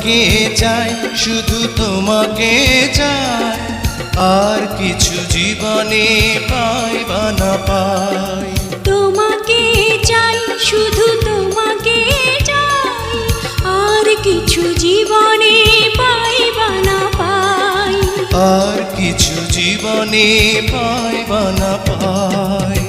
তোমাকে চাই, শুধু তোমাকে চাই, আর কিছু জীবনে পাই বা না পাই। তোমাকে চাই, শুধু তোমাকে চাই, আর কিছু জীবনে পাই বা না পাই। আর কিছু জীবনে পাই বা না পাই।